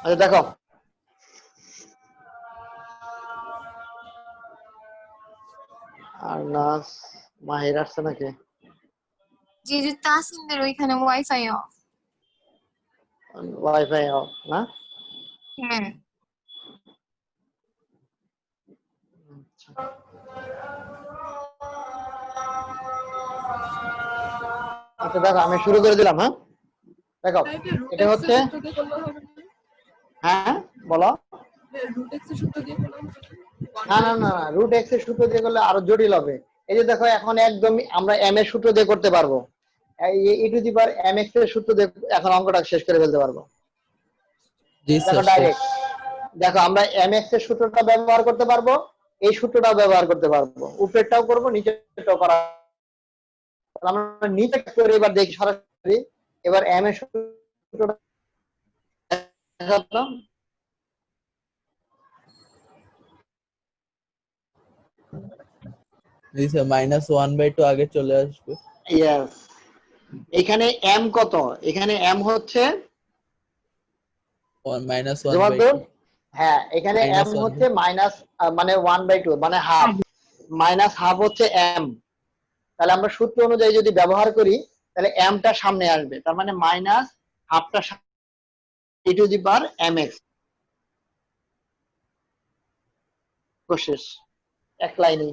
আচ্ছা দেখো, আরনাস মাহির আসছে নাকি? জি জি, তাসিনদের ওইখানে ওয়াইফাই অফ। ওয়াইফাই অফ না? হ্যাঁ। আচ্ছা দেখো, আমি শুরু করে দিলাম। হ্যাঁ দেখো, এটা হচ্ছে, হ্যাঁ বলো। না না না, রুট এক্স এর সূত্র দিয়ে করলে আরো জটিল হবে। এই যে দেখো, এখন একদম আমরা এম এর সূত্র দিয়ে করতে পারবো, e to the power m x এর সূত্র দিয়ে এখন অঙ্কটা শেষ করে ফেলতে পারবো। দেখো ডাইরেক্ট, দেখো আমরা এম এক্স এর সূত্রটা ব্যবহার করতে পারবো, এই সূত্রটাও ব্যবহার করতে পারবো, উপরেরটাও করবো নিচেরটাও করা। আমরা নিচে করে এবার দেখি সরাসরি। এবার এম এর সূত্রটা দেখালাম। -1/2 আগে চলে আসবে। ইয়েস, এখানে এম কত? এখানে এম হচ্ছে -1/2। হ্যাঁ, এখানে এম হচ্ছে মাইনাস, মানে 1/2 মানে হাফ, মাইনাস হাফ হচ্ছে এম। তাহলে আমরা সূত্র অনুযায়ী যদি ব্যবহার করি, তাহলে এমটা সামনে আসবে, তার মানে মাইনাস হাফটা e to the power m x. শেষ, এক লাইনে।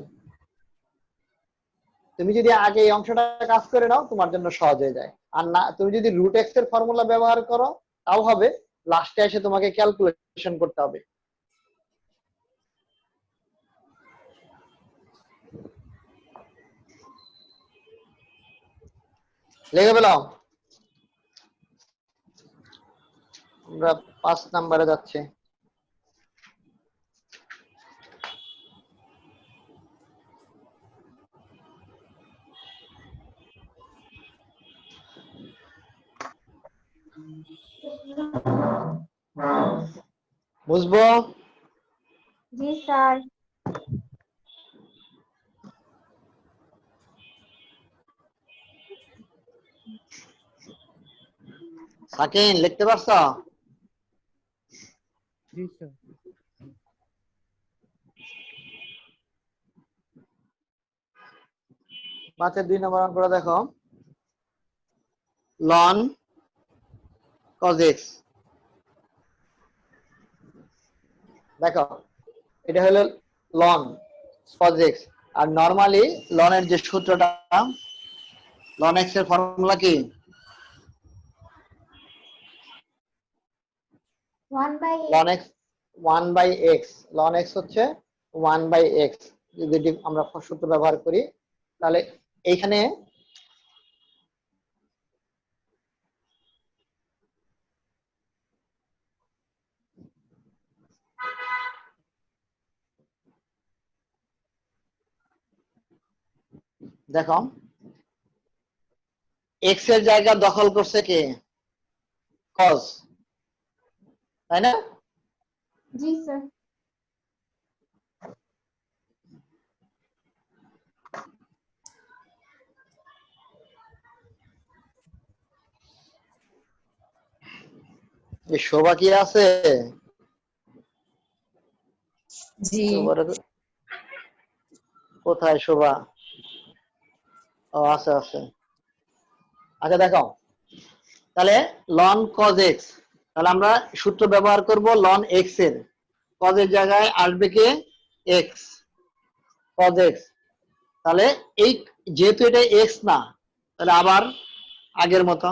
তুমি যদি আগে এই অংশটা কাজ করে নাও, তোমার জন্য সহজ হয়ে যায়। আর না, তুমি যদি রুট এক্স এর ফর্মুলা ব্যবহার করো তাও হবে, লাস্টে এসে তোমাকে ক্যালকুলেশন করতে হবে। লিখে পেলাম? আমরা 5 নম্বরে যাচ্ছি। বুঝবো? জি স্যার। সাকিন লিখতে পারছো? জি স্যার। পাঁচের 2 নম্বর অঙ্কটা দেখো, লন কজ এক্স। দেখো, এটা হলো লন কজ এক্স, আর নরমালি লনের যে সূত্রটা, লন এক্স এর ফর্মুলা কি? 1/x। Loan x 1/x, loan x হচ্ছে 1/x। যদি আমরা সূত্র ব্যবহার করি, তাহলে এইখানে দেখো, এক্স এর জায়গা দখল করছে কে? কজ, তাই না? জি স্যার। এই শোভা কি আছে? জি। কোথায় শোভা? ও আছে আছে। আচ্ছা দেখো, তাহলে লন কজ এক্স, তাহলে আমরা সূত্র ব্যবহার করব লন এক্স এর, কজ এর জায়গায় আসবে কে? X, cos x. তাহলে এই, যেহেতু এটা এক্স না, তাহলে আবার আগের মতো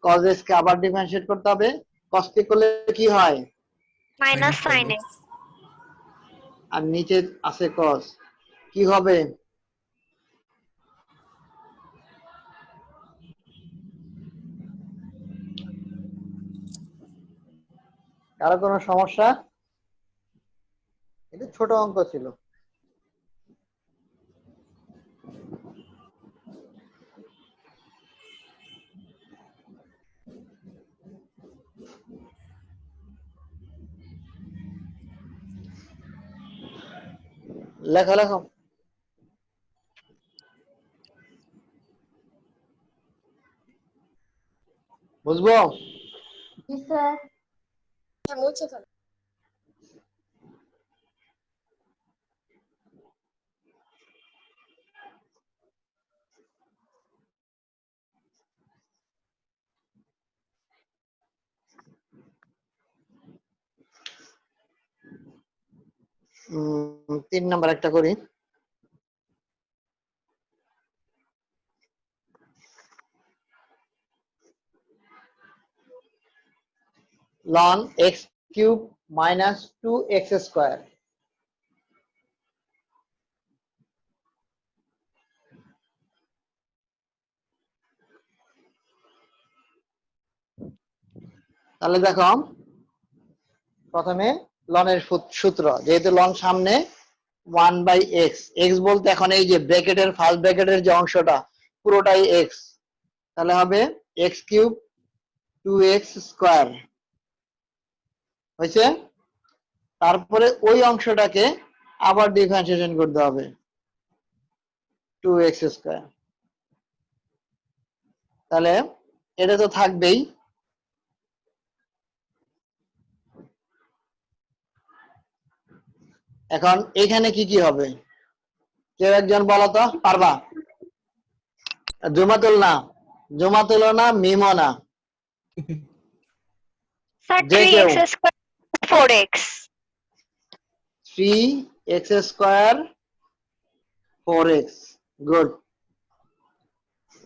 কজ এক্স কে আবার ডিফারেন্সিয়েট করতে হবে। কজ কে করলে কি হয়? Minus sine x. আর নিচে আছে কজ, কি হবে? কারো কোনো সমস্যা? এটা ছোট অঙ্ক ছিল। লেখো লেখো। বুঝবো? জি স্যার। হ্যাঁ মুছে ফেলো। তিন নাম্বার একটা করি। ln x cube minus 2x square. তাহলে দেখো প্রথমে লনের সূত্র, যেহেতু লন সামনে 1/x, x বলতে এখন এই যে ব্র্যাকেটের ফার্স্ট ব্র্যাকেটের যে অংশটা পুরোটাই x, তাহলে হবে x কিউব 2x স্কয়ার হয়েছে। তারপরে ওই অংশটাকে আবার ডিফারেন্সিয়েশন করতে হবে 2x স্কয়ার। তাহলে এটা তো থাকবেই। এখন এখানে কি কি হবে কেউ একজন বলো তো, পারবা? জমাতুল না, জমাতুল না, মিমো না, স্যার যে কেউ। 3x square 4x 3x square 4x, good.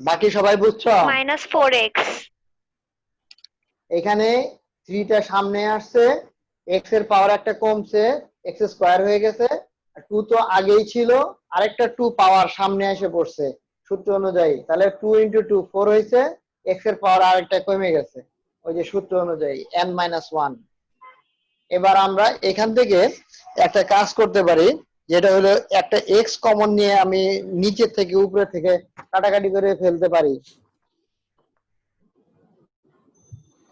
বাকি সবাই বুঝছো? Minus 4x। এখানে 3টা সামনে আসছে, x এর পাওয়ার একটা কমছে, x স্কয়ার হয়ে গেছে, আর 2 তো আগেই ছিল, আরেকটা 2 পাওয়ার সামনে এসে পড়ছে সূত্র অনুযায়ী, তাহলে 2 × 2 4 হয়েছে, x এর পাওয়ার আরেকটা কমে গেছে ওই যে সূত্র অনুযায়ী n-1। এবার আমরা এখান থেকে একটা কাজ করতে পারি, যেটা হলো একটা x কমন নিয়ে আমি নিচে থেকে উপরে থেকে কাটাকাটি করে ফেলতে পারি।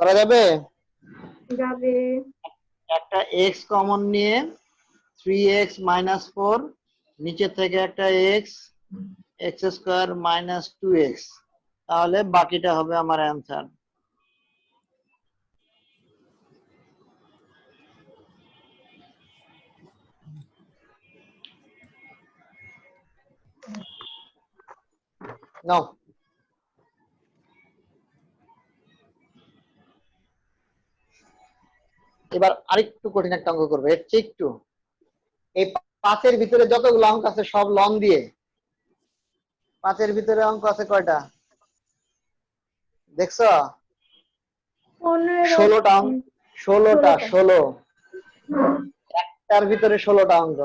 করা যাবে? যাবে। একটা x কমন নিয়ে 3x - 4, নিচে থেকে একটা x, x square minus 2x, তাহলে বাকিটা হবে আমার অ্যান্সার। নাও এবার আরেকটু কঠিন একটা অঙ্ক করবে, এর চেয়ে একটু। এই 5-এর ভিতরে যতগুলো অঙ্ক আছে সব লন দিয়ে। 5-এর ভিতরে অঙ্ক আছে কয়টা দেখছো? 15। 16টা অঙ্ক, 16টা, 16। একটার ভিতরে 16টা অঙ্ক।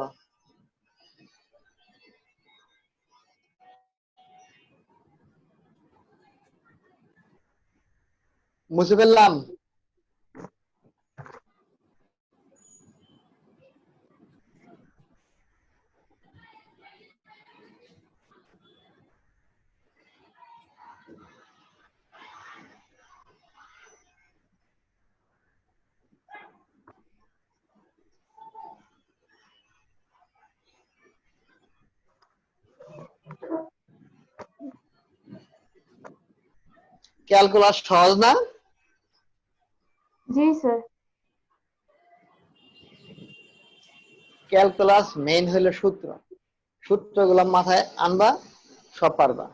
মুছে ফেললাম। ক্যালকুলাস সহজ না? জি স্যার। ক্যালকুলাস মেইন হলো সূত্র, সূত্রগুলো মাথায় আনবা, সব পারবা।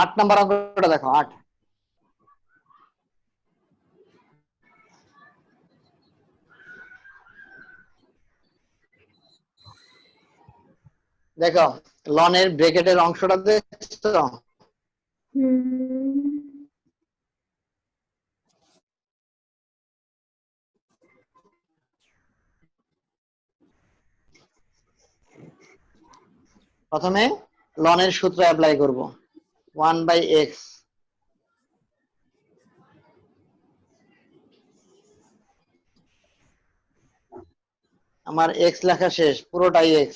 আট নাম্বার অঙ্কটা দেখো, 8। দেখো লনের ব্র্যাকেটের অংশটা দেখছো? প্রথমে লনের সূত্র অ্যাপ্লাই করব, 1/x। আমার x লেখা শেষ, পুরোটাই x।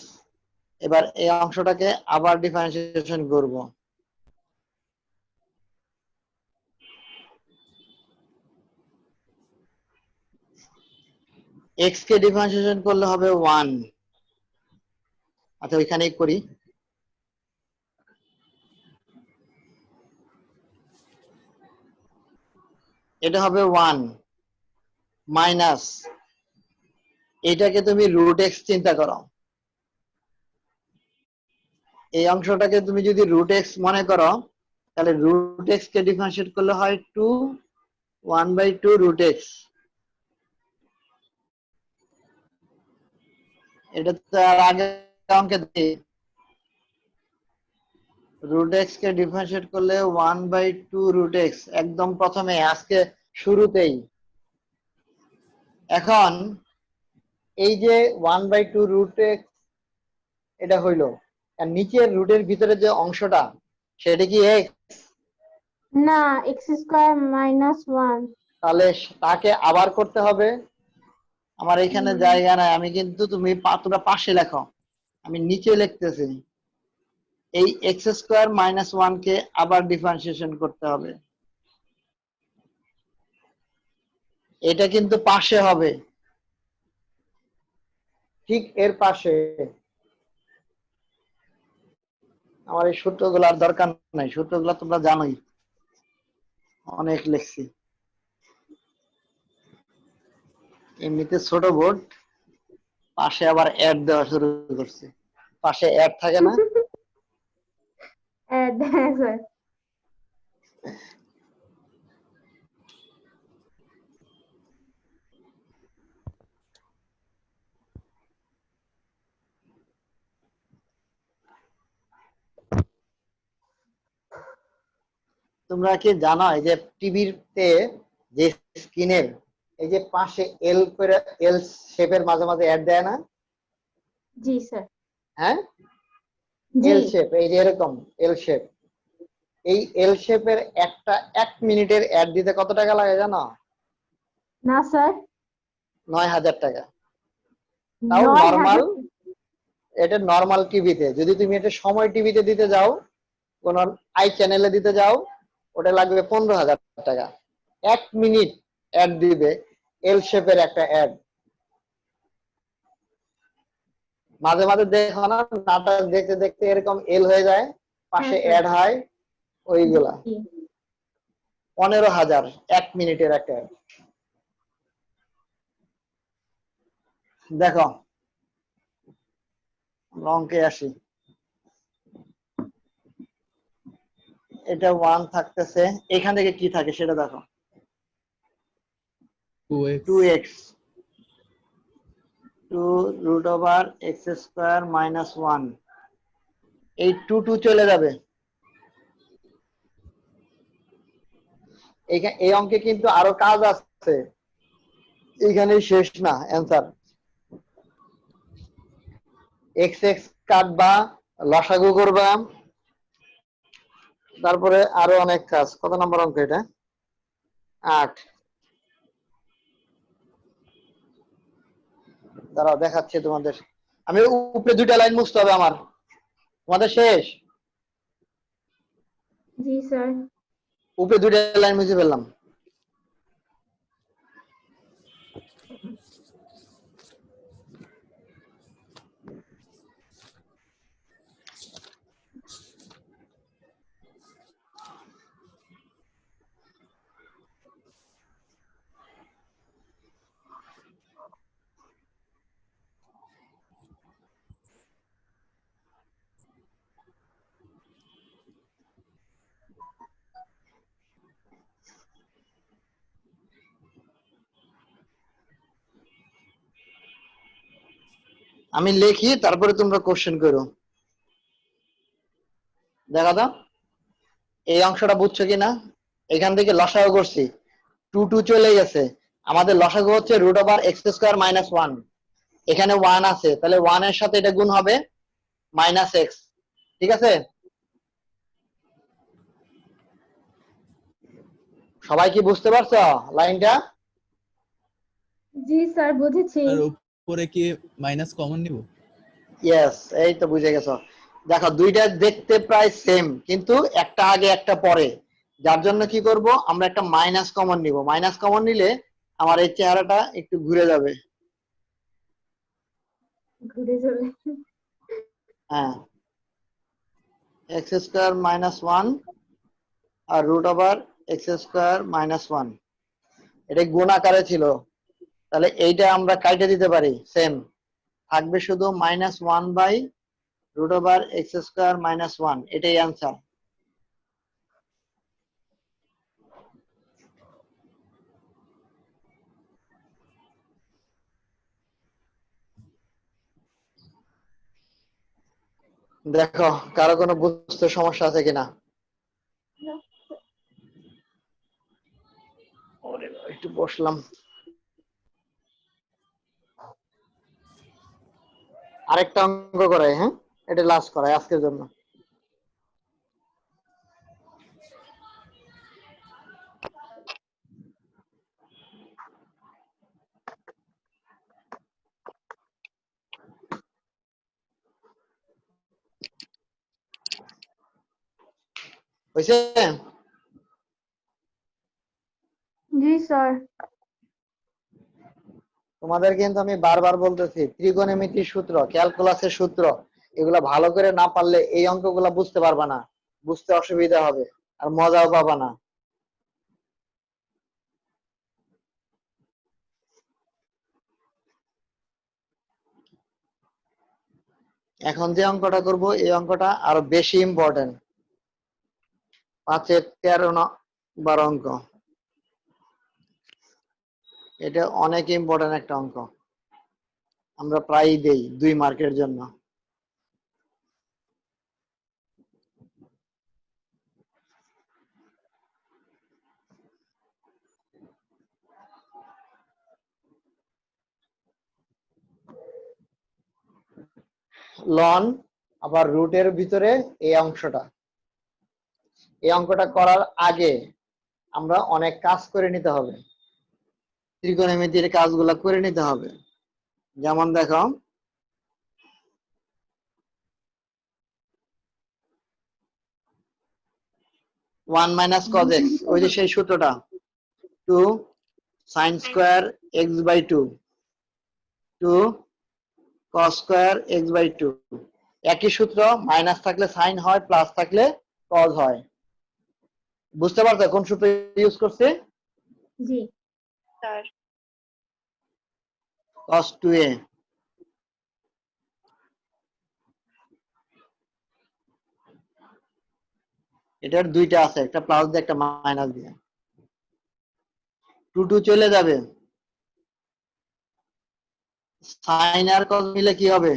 এবার এই অংশটাকে আবার ডিফারেন্সিয়েশন করব। x কে ডিফারেন্সিয়েশন করলে হবে 1। আচ্ছা ওইখানেই করি। এটা হবে 1 মাইনাস, এটাকে তুমি রুট এক্স চিন্তা করো, এই অংশটাকে তুমি যদি রুট এক্স মনে করো, তাহলে রুট এক্স কে ডিফারেন্সিয়েট করলে হয় 2 1/2 রুট এক্স। এটা তো আর আগে অঙ্কে দিই, রুট এক্স কে ডিফারেন্সিয়েট করলে 1/2 রুট এক্স, একদম প্রথমে আজকে শুরুতেই। এখন এই যে 1/2 রুট এক্স এটা হইলো, আর নিচের রুটের ভিতরে যে অংশটা সেটা কি এক্স? না, x² - 1। তাহলে তাকে আবার করতে হবে। আমার এখানে জায়গা নাই, আমি কিন্তু তোমরা পাশে লেখো, আমি নিচে লিখতেছি। এই x² - 1 কে আবার ডিফারেন্সিয়েশন করতে হবে, এটা কিন্তু পাশে হবে, ঠিক এর পাশে। আমার এই সূত্রগুলোর দরকার নাই, সূত্রগুলো তোমরা জানোই, অনেক লিখছি। এমনিতে ছোট বোর্ড, পাশে আবার অ্যাড দেওয়া শুরু করছে, পাশে অ্যাড থাকে না? হ্যাঁ স্যার। তোমরা কি জানো এই যে টিভির তে যে স্ক্রিনের এই যে পাশে এল করে, এল শেপের মাঝে মাঝে অ্যাড দেয় না? জি স্যার। হ্যাঁ, জি। এল শেপ, এই যে এরকম এল শেপ, এই এল শেপের একটা 1 মিনিটের অ্যাড দিতে কত টাকা লাগে জানো? না স্যার। 9000 টাকা। তাও 9,000 নরমাল, এটা নরমাল টিভিতে। যদি তুমি এটা সময় টিভিতে দিতে যাও, কোন আই চ্যানেলে দিতে যাও, ওটা লাগবে 15,000 টাকা। 1 মিনিট অ্যাড দিবে, এল শেপের একটা অ্যাড। মাঝে মাঝে দেখো না, নাটক দেখতে দেখতে এরকম এল হয়ে যায়, পাশে হ্যাঁ, অ্যাড হয়, ওইগুলা জি। 15,000 1 মিনিটের একটা অ্যাড। দেখো আমরা অঙ্কে আসি, এটা 1 থাকতেছে, এখান থেকে কি থাকে সেটা দেখো, 2x 2x, 2 √x² - 1, এই 2 চলে যাবে। এই অঙ্কে কিন্তু আরো কাজ আছে, এখানে শেষ না অ্যান্সার। এক্স এক্স কাটবা, লসাগু করবা, তারপরে আরো অনেক কাজ। কত নম্বর অঙ্ক এটা? 8। দাঁড়াও দেখাচ্ছি তোমাদের, আমি উপরে 2টা লাইন মুছতে হবে আমার। তোমাদের শেষ? জি স্যার। উপরে 2টা লাইন মুছে ফেললাম। আমি লিখি, তারপরে তোমরা কোশ্চেন করো। দেখা দাও এই অংশটা বুঝছো কিনা। এখান থেকে লসাগু করছি, 2 চলে গেছে, আমাদের লসাগু হচ্ছে √x² - 1। এখানে 1 আছে, তাহলে 1 এর সাথে এটা গুণ হবে -x, ঠিক আছে? সবাই কি বুঝতে পারছো লাইনটা? জি স্যার, বুঝেছি। আর উপরে কি মাইনাস কমন নিব? ইয়েস, এই তো বুঝে গেছো। দেখো দুইটা দেখতে প্রায় সেম, কিন্তু একটা আগে একটা পরে, যার জন্য কি করব, আমরা একটা মাইনাস কমন নিব। মাইনাস কমন নিলে আমার এই চেহারাটা একটু ঘুরে যাবে। ঘুরে চলে হ্যাঁ, এক্স স্কোয়ার মাইনাস ওয়ান আর root over x square minus one, এটা গুণ আকারে ছিল, তাহলে এইটা আমরা কাইটে দিতে পারি, সেম থাকবে শুধু minus one by root over x square minus one, এটাই অ্যান্সার। দেখো কারো কোনো বুঝতে সমস্যা আছে কিনা। ওরে বাবা, একটু বসলাম। আরেকটা অঙ্ক করাই, হ্যাঁ এটা লাস্ট করাই আজকের জন্য। হয়েছে? জি স্যার। তোমাদের কিন্তু আমি বারবার বলতেছি, ত্রিকোণমিতির সূত্র, ক্যালকুলাসের সূত্র, এগুলা ভালো করে না পারলে এই অঙ্কগুলা বুঝতে পারবা না, বুঝতে অসুবিধা হবে আর মজাও পাবা না। এখন যে অঙ্কটা করব এই অঙ্কটা আরো বেশি ইম্পর্টেন্ট, 5-এর 13 নম্বর অঙ্ক। এটা অনেক ইম্পর্টেন্ট একটা অঙ্ক, আমরা প্রায়ই দেই 2 মার্কের জন্য। লন আবার রুটের ভিতরে এই অংশটা, এই অঙ্কটা করার আগে আমরা অনেক কাজ করে নিতে হবে, ত্রিকোণমিতির কাজগুলা করে নিতে হবে। যেমন দেখো 1 মাইনাস কজ এক্স, ওই যে সেই সূত্রটা 2 sine square X by 2, 2 cos square X by 2, একই সূত্র, মাইনাস থাকলে সাইন হয়, প্লাস থাকলে কজ হয়। বুঝতে পারছো কোন সূত্র ইউজ করছে? জি স্যার। cos 2a, এটার দুইটা আছে, একটা প্লাস দিয়ে একটা মাইনাস দিয়ে, 2 2 চলে যাবে, সাইন আর কজ মিলে কি হবে?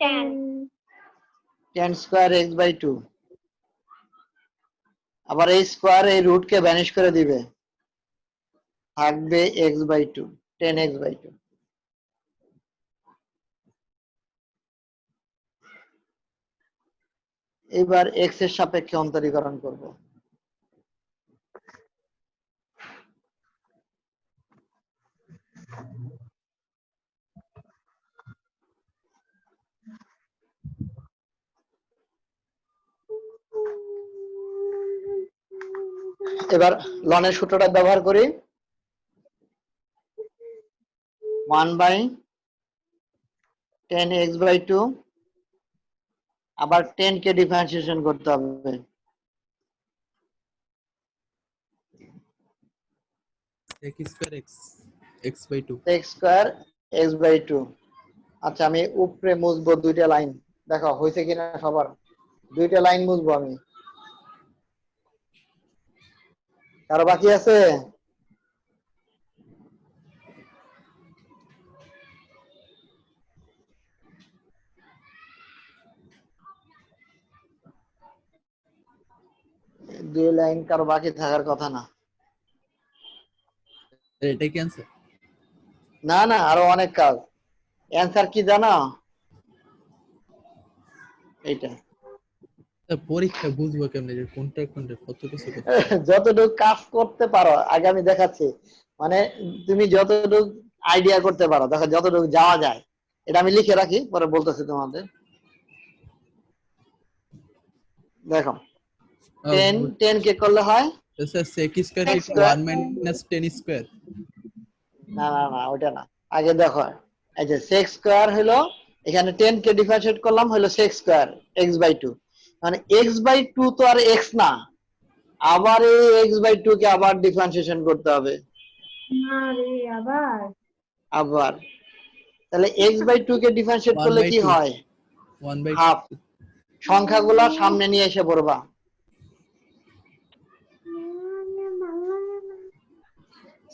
Tan. tan square x by 2, আবার এই স্কয়ার এই রুট কে ভ্যানিশ করে দিবে, থাকবে x বাই 2, 10x বাই 2। এবার x এর সাপেক্ষে অন্তরীকরণ করব। এবার লনের সূত্রটা ব্যবহার করি, 1 বাই 10x বাই 2, আবার 10 কে ডিফারেন্সিয়েশন করতে হবে, x square x by 2। x square x by 2। আচ্ছা আমি উপরে মুছবো দুইটা লাইন, দেখো হয়েছে কিনা সবার, দুইটা লাইন মুছবো আমি, কারো বাকি আছে? দুই লাইন কারো বাকি থাকার কথা না। এটা কি आंसर? না না, আরো অনেক কাজ। অ্যান্সার কি জানো? এইটা পরীক্ষা বুঝবো কেমনে যে কোনটা কোনটা কত কিছু করতে যতটুকু কাজ করতে পারো আগে আমি দেখাচ্ছি, মানে তুমি যতটুকু আইডিয়া করতে পারো, দেখো যতটুকু যাওয়া যায়, এটা আমি লিখে রাখি পরে বলতেছি তোমাদের। দেখো 10 10 কে করলে হয় স্যার sec স্কয়ার x কি স্কয়ার, 1 মাইনাস 10 স্কয়ার? না না না ওটা না, আগে দেখো এই যে সেক্স স্কয়ার হলো এখানে 10 কে ডিফারেন্সিয়েট করলাম হলো সেক্স স্কয়ার x/2 মানে x/2 তো আর x না আবার এই x/2 কে আবার ডিফারেন্সিয়েশন করতে হবে না রে আবার আবার তাহলে x/2 কে ডিফারেন্সিয়েট করলে কি 1/2 হয় 1/2 হাফ সংখ্যাগুলো সামনে নিয়ে এসে পড়বা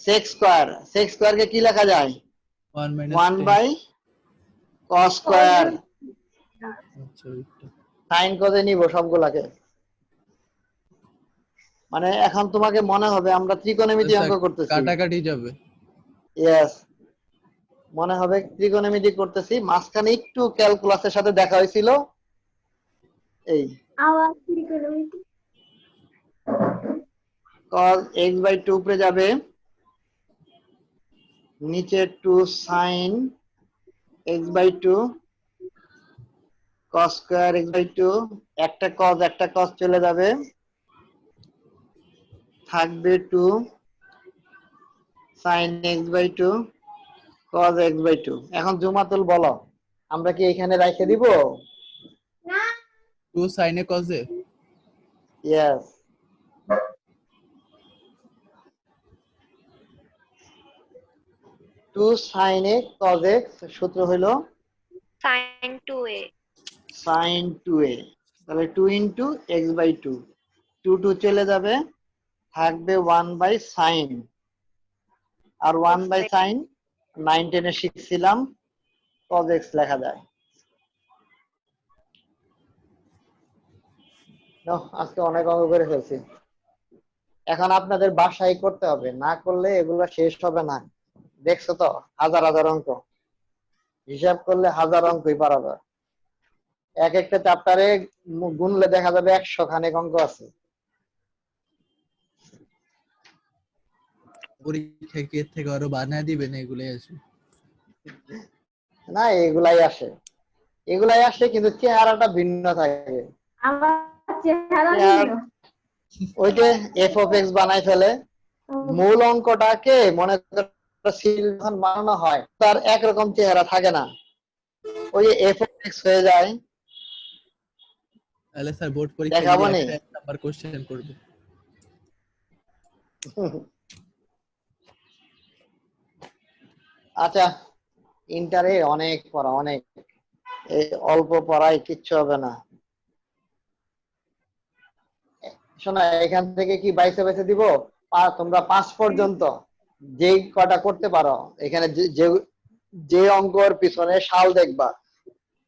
সেক্স স্কয়ার কে কি লেখা যায় 1 - 1 10 বাই cos স্কয়ার আচ্ছা ওইটা। সাইন করে নিব সবগুলাকে মানে এখন তোমাকে মনে হবে আমরা ত্রিকোণমিতি আচ্ছা, অঙ্ক করতেছি কাটাকাটি যাবে। ইয়েস মনে হবে ত্রিকোণমিতি করতেছি মাঝখানে একটু ক্যালকুলাসের সাথে দেখা হয়েছিল এই আওয়াজ কি করে cos x/2 উপরে যাবে নিচে 2 sin x/2 cos square x/2 একটা cos চলে যাবে থাকবে 2 sin x/2 cos x/2 এখন জুমাতুল বলো আমরা কি এখানে রেখে দিব 2 sin a cos a yes two sin a cos x সূত্র হলো sin 2a sin 2a তাহলে 2 into x/2 2 চলে যাবে থাকবে 1 by sin R 1 by sin 9 10 A শিখছিলাম cos x লেখা যায় আজকে অনেক অঙ্ক করে ফেলছি এখন আপনাদের বাসায় করতে হবে না করলে এগুলো শেষ হবে না দেখছো তো হাজার হাজার অঙ্ক হিসাব করলে হাজার অঙ্কই পারা যায় এক একটা চ্যাপ্টারে গুনলে দেখা যাবে 100 খানেক অঙ্ক আছে পরীক্ষা কে থেকে আরো বানায় দিবেন এগুলাই আছে। না এগুলাই আসে কিন্তু চেহারাটা ভিন্ন থাকে আমার চেহারা চেহারা ওই যে f of x বানাই ফেলে মূল অঙ্কটাকে মনে করো সিল যখন বানানো হয় তার একরকম চেহারা থাকে না ওই যে f of x হয়ে যায় তাহলে স্যার বোর্ড পরীক্ষা দেখাবো দিলে নি? একটা 1 নাম্বার কোশ্চেন করবে। আচ্ছা ইন্টারে অনেক পড়া অনেক এই অল্প পড়ায় কিচ্ছু হবে না শোনা এখান থেকে কি বাইসে বাইসে দিব তোমরা 5 পর্যন্ত যেই কটা করতে পারো এখানে যে অঙ্কর পিছনে সাল দেখবা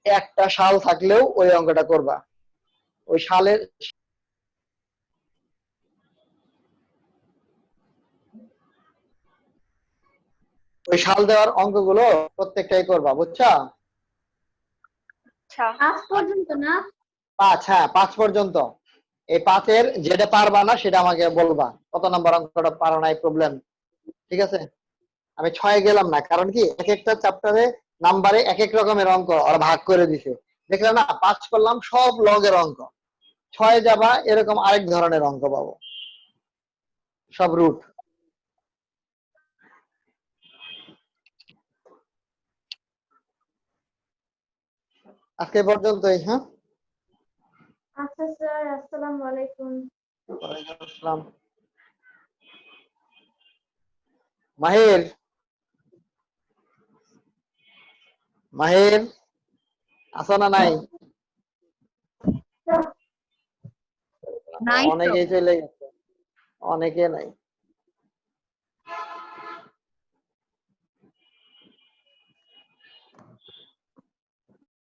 একটা সাল থাকলেও ওই অঙ্কটা করবা ওই সালের ওই সাল দেওয়ার অঙ্কগুলো প্রত্যেকটাই করবা বুঝছো আচ্ছা 5 পর্যন্ত না 5 হ্যাঁ 5 পর্যন্ত এই 5 এর যেটা পারবা না সেটা আমাকে বলবা কত নাম্বার অঙ্কটা পারো নাই প্রবলেম ঠিক আছে আমি 6 গেলাম না কারণ কি এক একটা চ্যাপ্টারে নাম্বারে এক এক রকমের অঙ্ক ওরা ভাগ করে দিছে দেখলে না 5 করলাম সব লগের অঙ্ক 6 যাবা এরকম আরেক ধরনের অঙ্ক পাবো সব রুট আজকে পর্যন্তই হ্যাঁ আচ্ছা স্যার আসসালামু আলাইকুম ওয়ালাইকুম আসসালাম মাহির আসো না নাই নাই তো। অনেকেই চলে গেছে অনেকে নাই